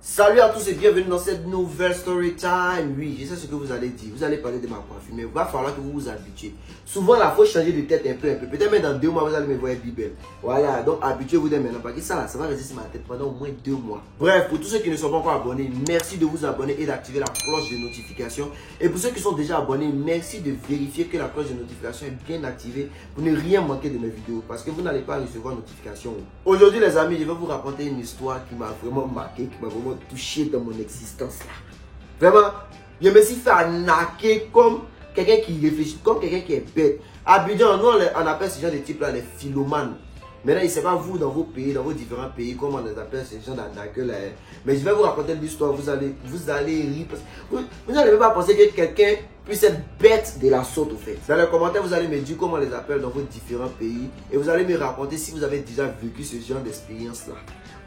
Salut à tous et bienvenue dans cette nouvelle story time. Oui, je sais ce que vous allez dire. Vous allez parler de ma coiffure, mais il va falloir que vous vous habituez. Souvent, là, il faut changer de tête un peu. Peut-être même dans 2 mois, vous allez me voir bibel. Voilà, donc habituez-vous dès maintenant. Parce que ça, là, ça va rester sur ma tête pendant au moins 2 mois. Bref, pour tous ceux qui ne sont pas encore abonnés, merci de vous abonner et d'activer la cloche de notification. Et pour ceux qui sont déjà abonnés, merci de vérifier que la cloche de notification est bien activée pour ne rien manquer de mes vidéos. Parce que vous n'allez pas recevoir notification. Aujourd'hui, les amis, je vais vous raconter une histoire qui m'a vraiment marqué, qui m'a vraiment touché dans mon existence là. Vraiment, je me suis fait arnaquer comme quelqu'un qui réfléchit, comme quelqu'un qui est bête. À Abidjan, nous on appelle ce genre de type là les philomanes. Maintenant, je ne sais pas vous dans vos pays, dans vos différents pays, comment on les appelle ces gens d'arnaqueurs là. Mais je vais vous raconter l'histoire, vous allez rire. Vous n'allez même pas penser que quelqu'un puisse être bête de la sorte au fait. Dans les commentaires, vous allez me dire comment on les appelle dans vos différents pays. Et vous allez me raconter si vous avez déjà vécu ce genre d'expérience là.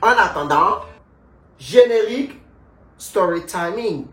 En attendant, générique, story timing.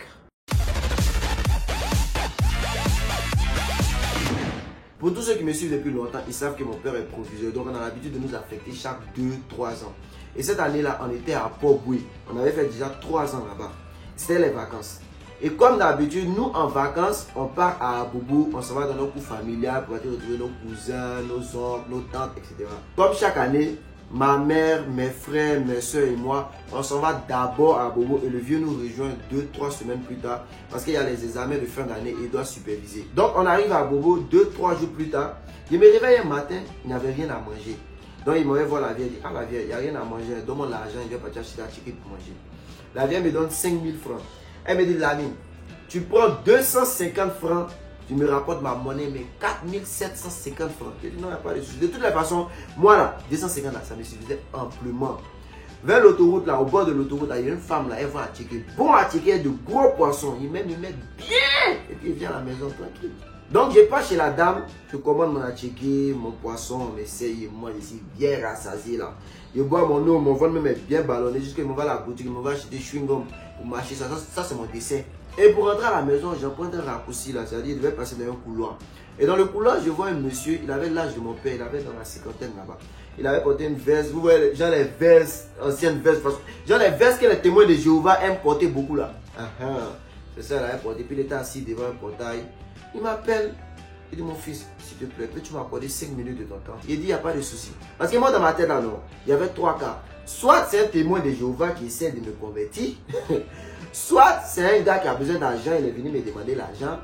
Pour tous ceux qui me suivent depuis longtemps, ils savent que mon père est proviseur. Donc on a l'habitude de nous affecter chaque 2-3 ans. Et cette année-là, on était à Port-Boué. On avait fait déjà 3 ans là-bas. C'était les vacances. Et comme d'habitude, nous en vacances, on part à Bobo, on s'en va dans nos coups familiales pour aller retrouver nos cousins, nos oncles, nos tantes, etc. Comme chaque année, ma mère, mes frères, mes soeurs et moi, on s'en va d'abord à Bobo et le vieux nous rejoint 2-3 semaines plus tard parce qu'il y a les examens de fin d'année et il doit superviser. Donc on arrive à Bobo 2-3 jours plus tard. Je me réveille un matin, il n'y avait rien à manger. Donc il m'avait voir la vieille, il dit, ah la vieille, il n'y a rien à manger, donne-moi l'argent, il vient partir acheter la chicken pour manger. La vieille me donne 5000 francs. Elle me dit, Lamine, tu prends 250 francs. Tu me rapportes ma monnaie, mais 4750 francs. Je dis non, il n'y a pas de souci. De toutes les façons, moi là, 250 là, ça me suffisait amplement. Vers l'autoroute là, au bord de l'autoroute, il y a une femme là, elle va à checker. Bon à checker de gros poissons. Il me met bien. Et puis il vient à la maison tranquille. Donc je passe chez la dame, je commande mon checker, mon poisson, on essaye. Moi je suis bien rassasié là. Je bois mon eau, mon ventre me met bien ballonné. Jusqu'à il me va à la boutique, il me va acheter chewing gum pour mâcher ça. Ça c'est mon dessert. Et pour rentrer à la maison, j'emprunte un raccourci là, c'est-à-dire il devait passer dans un couloir. Et dans le couloir, je vois un monsieur, il avait l'âge de mon père, il avait dans la cinquantaine là-bas. Il avait porté une veste, vous voyez, genre les vestes, anciennes vestes, genre les vestes que les témoins de Jéhovah aiment porter beaucoup là. C'est ça, il avait porté, puis il était assis devant un portail. Il m'appelle, il dit mon fils, s'il te plaît, peux-tu m'accorder 5 minutes de ton temps? Il dit, il n'y a pas de souci. Parce que moi dans ma tête là, non, il y avait 3 cas. Soit c'est un témoin de Jéhovah qui essaie de me convertir. Soit c'est un gars qui a besoin d'argent, il est venu me demander l'argent.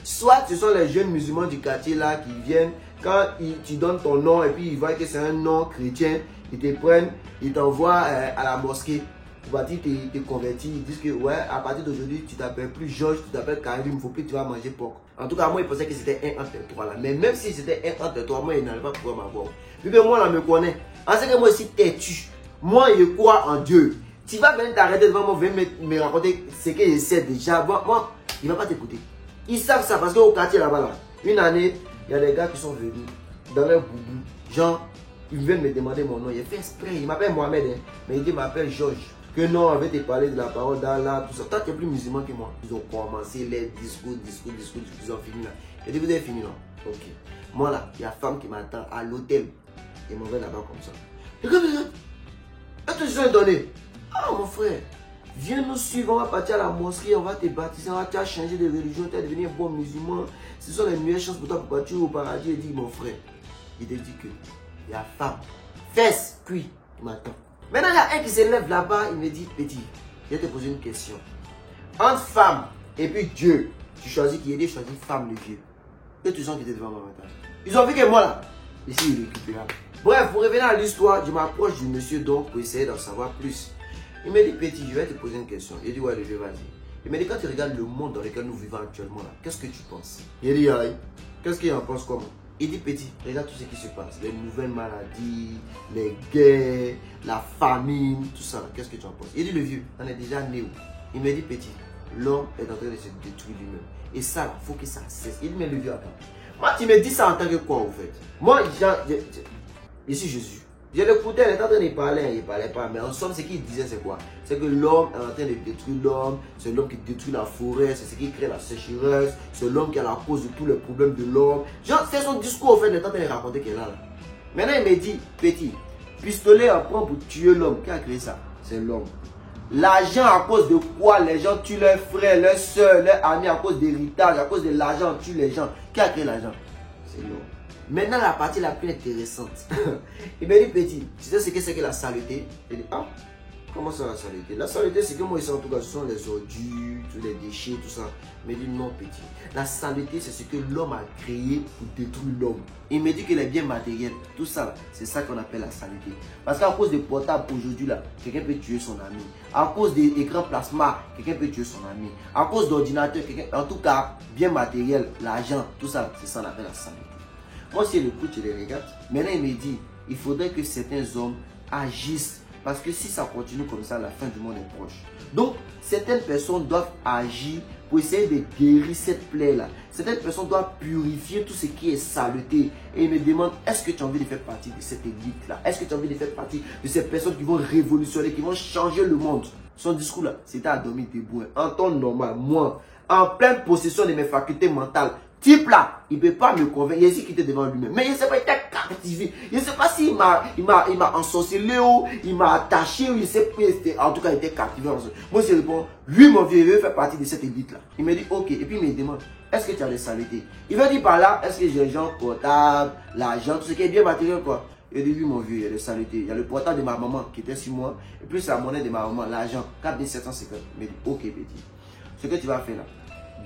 Soit ce sont les jeunes musulmans du quartier là qui viennent, quand tu donnes ton nom et puis ils voient que c'est un nom chrétien, ils te prennent, ils t'envoient à la mosquée. Tu vas dire te convertir, ils disent que ouais, à partir d'aujourd'hui tu t'appelles plus Georges, tu t'appelles Karim, il ne faut plus que tu vas manger porc. En tout cas, moi, il pensait que c'était un entre trois là. Mais même si c'était un entre trois, moi, il n'allait pas pouvoir m'avoir. Puis moi, là, me connaît. Parce que moi aussi, têtu. Moi, je crois en Dieu. Tu vas venir t'arrêter devant moi, venir me raconter ce que je sais déjà. Moi, il ne va pas t'écouter. Ils savent ça parce qu'au quartier là-bas, là, une année, il y a des gars qui sont venus dans leur boubou. Genre, ils viennent me demander mon nom. Il fait exprès. Il m'appelle Mohamed, hein, mais il dit, il m'appelle Georges. Que non, on avait te parlé de la parole d'Allah, tout ça. Toi, tu es plus musulman que moi. Ils ont commencé les discours, ils ont fini là. Et dit, vous avez fini là. Ok. Moi là, il y a femme qui m'attend à l'hôtel. Et m'en va là-bas comme ça. Et comme ça, est-ce que je suis donné? Ah mon frère, viens nous suivre, on va partir à la mosquée, on va te baptiser, on va te changer de religion, tu vas devenir un bon musulman. Ce sont les meilleures chances pour toi pour partir au paradis. Il dit, mon frère, il te dit que il y a femme, fesses, cuit, qui m'attend. Maintenant, il y a un qui se lève là-bas, il me dit, petit, je vais te poser une question. Entre femme et puis Dieu, tu choisis qui est, choisis femme le Dieu. Et tu sens qu'il était devant moi maintenant. Ils ont vu que moi là, ici il est récupérable. Bref, pour revenir à l'histoire, je m'approche du monsieur donc pour essayer d'en savoir plus. Il me dit, petit, je vais te poser une question. Il dit, ouais, le Dieu, vas-y. Il me dit, quand tu regardes le monde dans lequel nous vivons actuellement là, qu'est-ce que tu penses? Il dit, aïe, qu'est-ce qu'il en pense comment? Il dit, petit, regarde tout ce qui se passe. Les nouvelles maladies, les guerres, la famine, tout ça. Qu'est-ce que tu en penses? Il dit, le vieux, on est déjà né où? Il me dit, petit, l'homme est en train de se détruire lui-même. Et ça, il faut que ça cesse. Il dit, mais le vieux, attends. Moi, tu me dis ça en tant que quoi, en fait? Moi, ici, Jésus. Je l'écoutais, il était en train de parler, il ne parlait pas. Mais en somme, ce qu'il disait, c'est quoi? C'est que l'homme est en train de détruire l'homme. C'est l'homme qui détruit la forêt. C'est ce qui crée la sécheresse. C'est l'homme qui est la cause de tous les problèmes de l'homme. Genre, c'est son discours, en fait, il est en train de raconter qu'il est là. Maintenant, il me dit, petit, pistolet apprend pour tuer l'homme. Qui a créé ça? C'est l'homme. L'argent à cause de quoi les gens tuent leurs frères, leurs soeurs, leurs amis à cause d'héritage, à cause de l'argent tue les gens. Qui a créé l'argent? C'est l'homme. Maintenant la partie la plus intéressante. Il m'a dit petit, tu sais ce que c'est que la saleté? Il dit ah, comment ça la saleté? La saleté c'est que moi ici en tout cas ce sont les ordures, tous les déchets, tout ça. Il m'a dit non petit. La saleté c'est ce que l'homme a créé pour détruire l'homme. Il me dit que les biens matériels, tout ça, c'est ça qu'on appelle la saleté. Parce qu'à cause des portables aujourd'hui là, quelqu'un peut tuer son ami. À cause des écrans plasma, quelqu'un peut tuer son ami. À cause d'ordinateurs, en tout cas, biens matériels, l'argent, tout ça, c'est ça qu'on appelle la saleté. Moi, si je l'écoute, je les regarde. Maintenant, il me dit, il faudrait que certains hommes agissent. Parce que si ça continue comme ça, la fin du monde est proche. Donc, certaines personnes doivent agir pour essayer de guérir cette plaie-là. Certaines personnes doivent purifier tout ce qui est saleté. Et il me demande, est-ce que tu as envie de faire partie de cette élite-là? Est-ce que tu as envie de faire partie de ces personnes qui vont révolutionner, qui vont changer le monde? Son discours-là, c'était à dormir debout. En temps normal, moi, en pleine possession de mes facultés mentales, type là, il ne peut pas me convaincre. Il a qui était devant lui-même. Mais il ne sait pas, il était captivé. Il ne sait pas s'il m'a ensorcelé ou il m'a attaché ou il sait pas. En tout cas, il était captivé. Moi, je réponds, lui, mon vieux, il veut faire partie de cette élite là. Il me dit, ok. Et puis, il me demande, est-ce que tu as des saletés? Il veut dire par là, est-ce que j'ai les gens portables, l'argent, tout ce qui est bien matériel, quoi. Il dit, oui, mon vieux, il y a des saletés. Il y a le portable de ma maman qui était sur moi. Et puis, c'est la monnaie de ma maman, l'argent, 4750. Il me dit, ok, petit. Ce que tu vas faire là,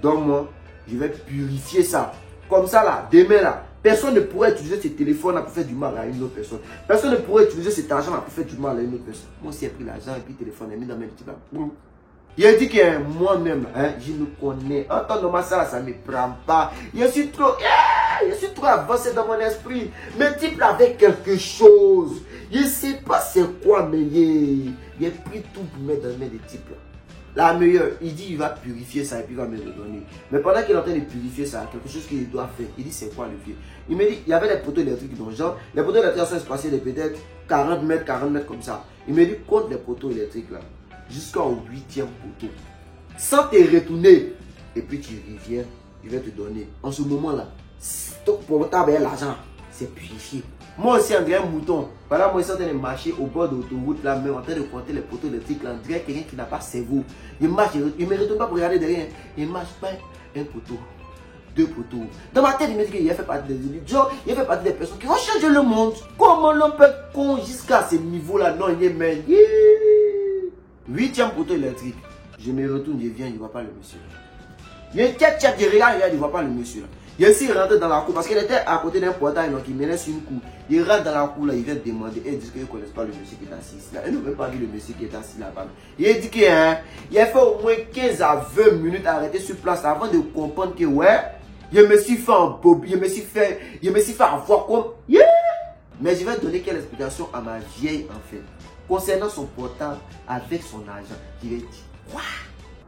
donne-moi. Je vais purifier ça. Comme ça là, demain là, personne ne pourrait utiliser ce téléphone là pour faire du mal à une autre personne. Personne ne pourrait utiliser cet argent là pour faire du mal à une autre personne. Moi aussi j'ai pris l'argent et puis le téléphone est mis dans mes petits là. Il a dit que moi-même, hein, je me connais. En temps normal ça là, ça ne me prend pas. Je suis trop avancé dans mon esprit. Mais type là avec quelque chose. Je ne sais pas c'est quoi, mais il a pris tout pour mettre dans les mains des types là. La meilleure, il dit il va purifier ça et puis il va me le donner. Mais pendant qu'il est en train de purifier ça, quelque chose qu'il doit faire, il dit c'est quoi le vieux? Il me dit, il y avait des poteaux électriques dans le genre, les poteaux électriques sont espacés de peut-être 40 mètres comme ça. Il me dit, compte les poteaux électriques là, jusqu'au 8e poteau. Sans te retourner, et puis tu reviens, il va te donner. En ce moment-là, ton portable et l'argent, c'est purifié. Moi aussi, on dirait un mouton. Voilà, moi, je suis en train de marcher au bord de l'autoroute, là, même en train de compter les poteaux électriques. Là, on dirait quelqu'un qui n'a pas cerveau. Il marche, il ne me retourne pas pour regarder derrière. Il marche pas un poteau, deux poteaux. Dans ma tête, il me dit qu'il a fait partie des élites. Genre, il fait partie des personnes qui vont changer le monde. Comment l'on peut être con jusqu'à ce niveau-là? Non, il est même. 8e poteau électrique. Je me retourne, je viens, je ne vois pas le monsieur. Il y a une tête, je regarde, je ne vois pas le monsieur là. Il est rentré dans la cour parce qu'il était à côté d'un portail donc il menait sur une cour. Il rentre dans la cour là, il vient demander. Et il dit qu'il ne connaît pas le monsieur qui est assis là. Il ne veut pas vu le monsieur qui est assis là-bas. Il dit qu'il a fait au moins 15 à 20 minutes à arrêter sur place avant de comprendre que ouais, je me suis fait en bob, je me suis fait avoir comme. Yeah! Mais je vais donner quelle explication à ma vieille en fait. Concernant son portable avec son argent. Je lui ai dit, quoi?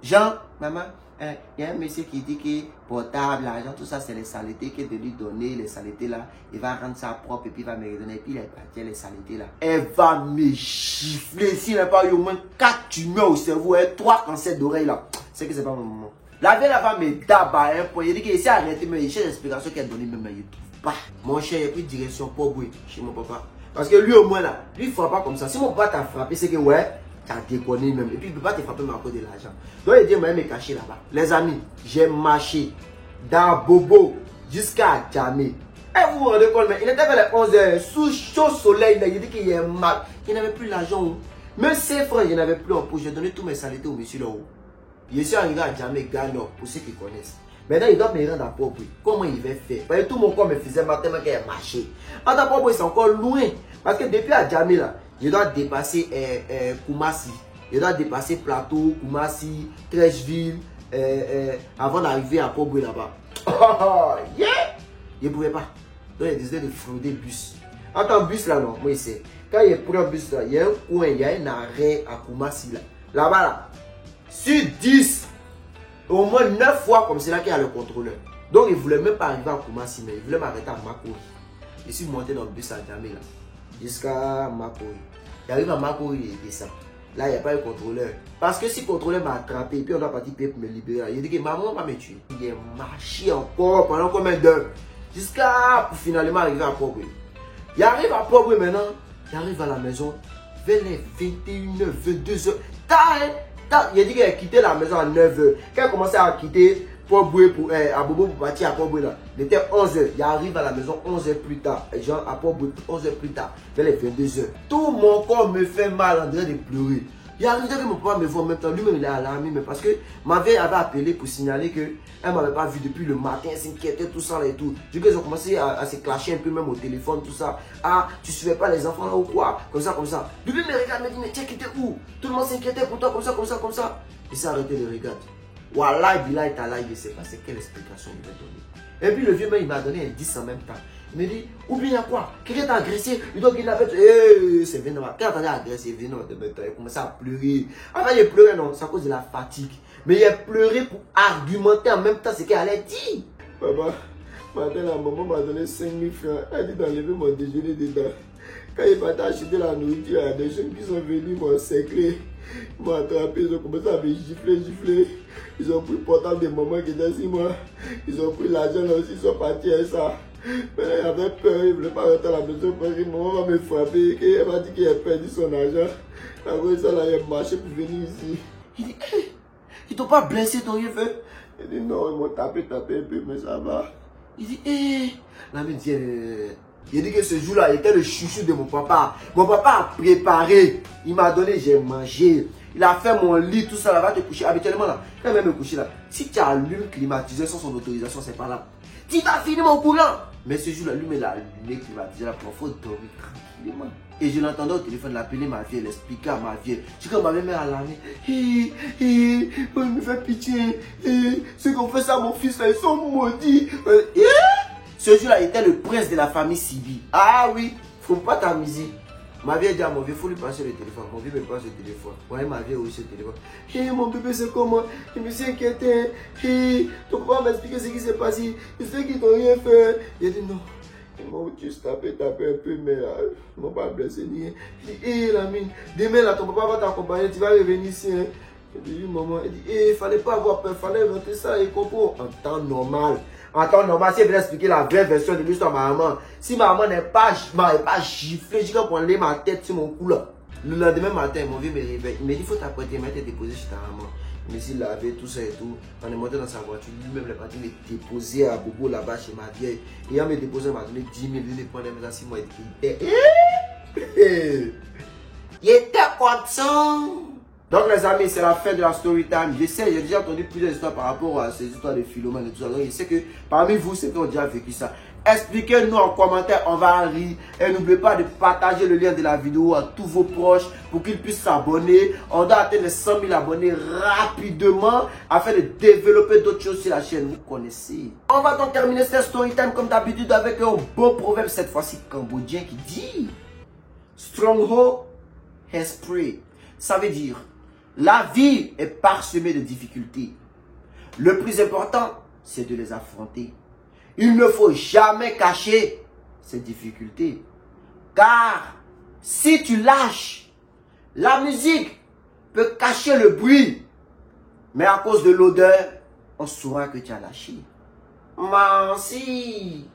Jean, maman. Il y a un monsieur qui dit que portable, l'argent, tout ça, c'est les saletés qu'il de lui donner, les saletés là. Il va rendre ça propre et puis il va me redonner. Et puis il est parti, les saletés là. Elle va me gifler. S'il n'a pas eu au moins 4 tumeurs au cerveau et 3 cancers d'oreille là, c'est que c'est pas mon moment. La vieille là va me dabar un point. Il dit qu'il s'est arrêté, mais il cherche l'explication qu'elle a donnée, même il ne trouve pas. Mon cher, il a pris direction pour Boué, chez mon papa. Parce que lui au moins là, lui il ne frappe pas comme ça. Si mon papa t'a frappé, c'est que ouais. Tu as déconné même. Et puis, il ne peut pas te frapper, mais à cause de l'argent. Donc, il dit, moi, je me cacher là-bas. Les amis, j'ai marché dans Bobo jusqu'à Djamé. Et vous vous rendez compte, mais il était vers les 11 h sous chaud soleil. Là, il dit qu'il est mal. Il n'avait plus l'argent. Même ses frères, il n'avait plus en poche. J'ai donné tous mes saletés au monsieur là-haut. Je suis arrivé à Djamé, Gano, pour ceux qui connaissent. Maintenant, il doit me rendre à Port Boué. Comment il va faire? Parce que tout mon corps me faisait mal tellement qu'il a marché. En Port Boué, c'est encore loin. Parce que depuis à Djamé, là, je dois dépasser Koumassi. Je dois dépasser Plateau, Koumassi, Trècheville, avant d'arriver à Port Boué là-bas. Oh, yeah! Je ne pouvais pas. Donc, il décidé de frauder le bus. En tant que bus là, non, moi, c'est. Quand il prend le bus là, il y a un coin, il y a un arrêt à Koumassi là. Là-bas, là. Sur 10, au moins 9 fois comme c'est là qu'il y a le contrôleur. Donc, il ne voulait même pas arriver à Koumassi, mais il voulait m'arrêter à Makori. Je suis monté dans le bus à Djamé là. Jusqu'à Makori. Il arrive à Makori et il descend. Là, il n'y a pas de contrôleur. Parce que si le contrôleur m'a attrapé, puis on doit partir pour me libérer. Il dit que maman va me tuer. Il est marché encore pendant combien d'heures? Jusqu'à pour finalement arriver à Port Boué. Il arrive à Port Boué maintenant. Il arrive à la maison. vers les 21h, 22h. Il a dit qu'il a quitté la maison à 9h. Quand il a commencé à quitter Port-Boué à Bobo pour partir à Port-Boué, il était 11h. Il arrive à la maison 11h plus tard. Genre à Port-Boué 11h plus tard, vers les 22h. Tout mon corps me fait mal en train de pleurer. Il arrive que mon papa me voit en même temps. Lui-même, il est alarmé, mais parce que ma vieille avait appelé pour signaler qu'elle ne m'avait pas vu depuis le matin, elle s'inquiétait, tout ça et tout. Du coup, ils ont commencé à se clasher un peu, même au téléphone, tout ça. Ah, tu suivais pas les enfants là ou quoi? Comme ça, comme ça. Lui me regarde, me dit, mais tiens, qui était où? Tout le monde s'inquiétait pour toi, comme ça, comme ça, comme ça. Il s'est arrêté, il regarde. Wallah, Billah est là, il ne sait pas c'est quelle explication il va donner. Et puis le vieux mec, il m'a donné un 10 en même temps. Il me dit, oublie à quoi? Quelqu'un t'a agressé, il doit qu'il avait. C'est vénère. Quand t'as agressé, vénère, il a commencé à pleurer. Enfin, il a pleuré, non, c'est à cause de la fatigue. Mais il a pleuré pour argumenter en même temps ce qu'elle allait dire. Papa, matin, la maman m'a donné 5000 francs. Elle a dit d'enlever mon déjeuner dedans. Quand il m'a acheté la nourriture, il y a des jeunes qui sont venus m'encercler. Ils m'ont attrapé, ils ont commencé à me gifler. Ils ont pris le portable de maman qui était sur moi. Ils ont pris l'argent là aussi, ils sont partis avec ça. Mais là, il avait peur, il ne voulait pas rentrer à la maison parce que maman va me frapper. Elle m'a dit qu'il a perdu son argent. Après ça, là, il a marché pour venir ici. Il dit, hey, ils t'ont pas blessé, ton rien fait? Il dit, non, ils m'ont tapé un peu, mais ça va. Il dit, hey. Là, il me dit, il dit que ce jour-là, il était le chouchou de mon papa. Mon papa a préparé. Il m'a donné, j'ai mangé. Il a fait mon lit, tout ça, là, va te coucher. Habituellement, là, quand même me coucher là, si tu allumes le climatiseur sans son autorisation, c'est pas là. Tu vas finir mon courant. Mais ce jour-là, lui, il a allumé le climatiseur là pour faut dormir tranquillement. Et je l'entendais au téléphone, l'appeler ma vieille, l'expliquer à ma vieille. Je dis que ma mère à l'année. Il me fait pitié. Ceux qui ont fait ça à mon fils, là, ils sont maudits. Ce jour-là, il était le prince de la famille Sibi. Ah oui, faut pas t'amuser. Ma vieille dit à mon vieux, il faut lui passer le téléphone. Mon vieux me passe le téléphone. Ouais, ma vieille aussi le téléphone. Mon bébé, c'est comment? Il me s'est inquiété. Ton papa m'a expliqué ce qui s'est passé. Il sait qu'ils t'ont rien fait. Il a dit non. Ils m'ont juste tapé un peu, mais ils m'ont pas blessé ni rien. Il dit, Lamine, demain là, ton papa va t'accompagner, tu vas revenir ici. Hein. Il dit, maman, il dit, il fallait pas avoir peur, fallait inventer ça et comprendre. En temps normal. En temps normal, si elle veut expliquer la vraie version de l'histoire à ma maman, si ma maman m'avait pas giflé, je vais prendre ma tête sur mon cou là. Le lendemain matin, mon vieux me réveille. Il me dit, il faut t'apprêter, mettre déposer chez ta maman. Mais s'il lavé tout ça et tout, on est monté dans sa voiture, lui-même, il est parti me déposer à Bobo là-bas chez ma vieille. Et il a me déposé, il m'a donné 10 000, il prend les maisons 6 mois. Il était comme ça. Donc les amis, c'est la fin de la story time. J'ai déjà entendu plusieurs histoires par rapport à ces histoires de Philomène et tout ça. Donc je sais que parmi vous, ceux qui ont déjà vécu ça, expliquez-nous en commentaire, on va rire. Et n'oubliez pas de partager le lien de la vidéo à tous vos proches pour qu'ils puissent s'abonner. On doit atteindre les 100 000 abonnés rapidement afin de développer d'autres choses sur la chaîne. Vous connaissez. On va donc terminer cette story time comme d'habitude avec un beau proverbe, cette fois-ci cambodgien, qui dit Stronghold has prey. Ça veut dire la vie est parsemée de difficultés. Le plus important, c'est de les affronter. Il ne faut jamais cacher ces difficultés. Car si tu lâches, la musique peut cacher le bruit. Mais à cause de l'odeur, on saura que tu as lâché. Merci.